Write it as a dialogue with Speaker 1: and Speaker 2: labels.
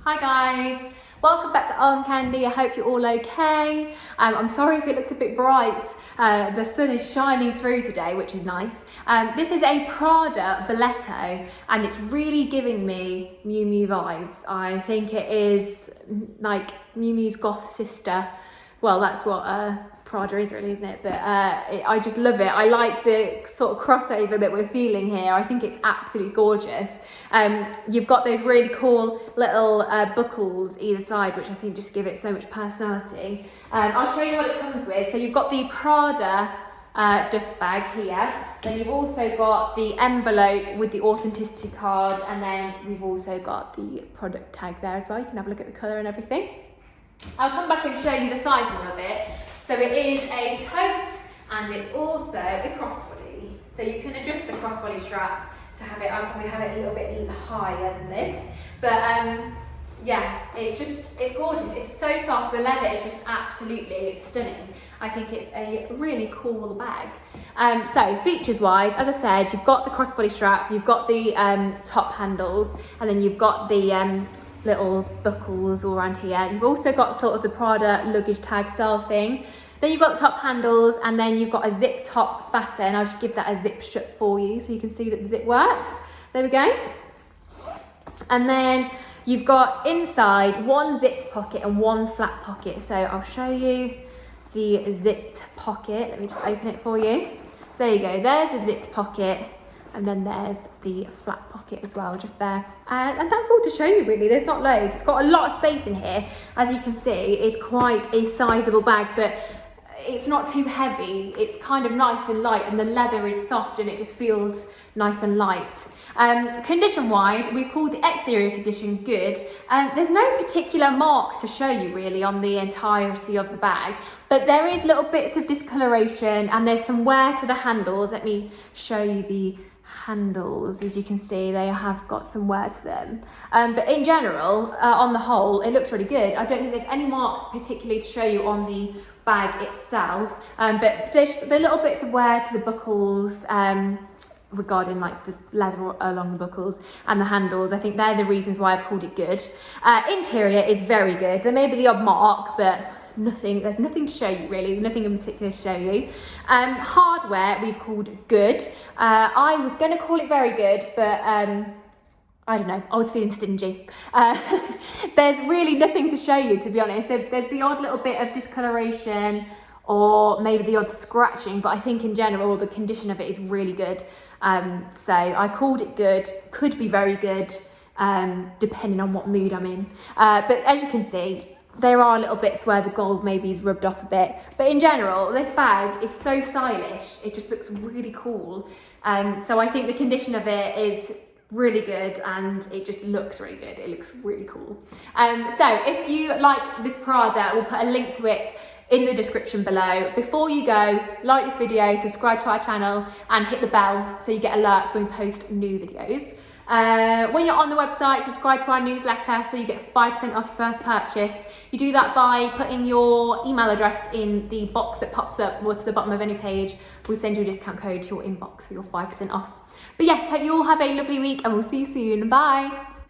Speaker 1: Hi guys, welcome back to Arm Candy. I hope you're all okay. I'm sorry if it looked a bit bright. The sun is shining through today, which is nice. This is a Prada Bauletto and it's really giving me Miu Miu vibes. I think it is like Miu Miu's goth sister. Well, that's what Prada is really, isn't it? But I just love it. I like the sort of crossover that we're feeling here. I think it's absolutely gorgeous. You've got those really cool little buckles either side, which I think just give it so much personality. I'll show you what it comes with. So you've got the Prada dust bag here. Then you've also got the envelope with the authenticity card, and then we've also got the product tag there as well. You can have a look at the colour and everything. I'll come back and show you the sizing of it. So it is a tote and it's also a crossbody. So you can adjust the crossbody strap to have it, I'll probably have it a little bit higher than this. But yeah, it's gorgeous. It's so soft, the leather is just absolutely stunning. I think it's a really cool bag. So features wise, as I said, you've got the crossbody strap, you've got the top handles, and then you've got the little buckles all around here. You've also got sort of the Prada luggage tag style thing. Then you've got the top handles, and then you've got a zip top fasten. I'll just give that a zip shut for you so you can see that the zip works. There we go. And then you've got inside one zipped pocket and one flat pocket. So I'll show you the zipped pocket. Let me just open it for you. There you go, there's the zipped pocket. And then there's the flat pocket as well, just there. And that's all to show you really, there's not loads. It's got a lot of space in here. As you can see, it's quite a sizable bag, but it's not too heavy. It's kind of nice and light, and the leather is soft and it just feels nice and light. Condition wise, we've called the exterior condition good. There's no particular marks to show you really on the entirety of the bag, but there is little bits of discoloration and there's some wear to the handles. Let me show you the handles. As you can see, they have got some wear to them, but in general, on the whole, it looks really good. I don't think there's any marks particularly to show you on the bag itself, but just the little bits of wear to the buckles, regarding like the leather along the buckles and the handles. I think they're the reasons why I've called it good. Interior is very good. There may be the odd mark, but there's nothing to show you really, nothing in particular to show you. Hardware we've called good. I was going to call it very good, but I don't know, I was feeling stingy. There's really nothing to show you, to be honest. There's the odd little bit of discoloration or maybe the odd scratching, but I think in general the condition of it is really good. So I called it good, could be very good, depending on what mood I'm in. But as you can see, there are little bits where the gold maybe is rubbed off a bit. But in general, this bag is so stylish, it just looks really cool. So I think the condition of it is really good and it just looks really good. It looks really cool. So if you like this Prada, we'll put a link to it in the description below. Before you go, like this video, subscribe to our channel and hit the bell so you get alerts when we post new videos. When you're on the website, subscribe to our newsletter so you get 5% off your first purchase. You do that by putting your email address in the box that pops up or to the bottom of any page. We'll send you a discount code to your inbox for your 5% off. But yeah, hope you all have a lovely week and we'll see you soon. Bye.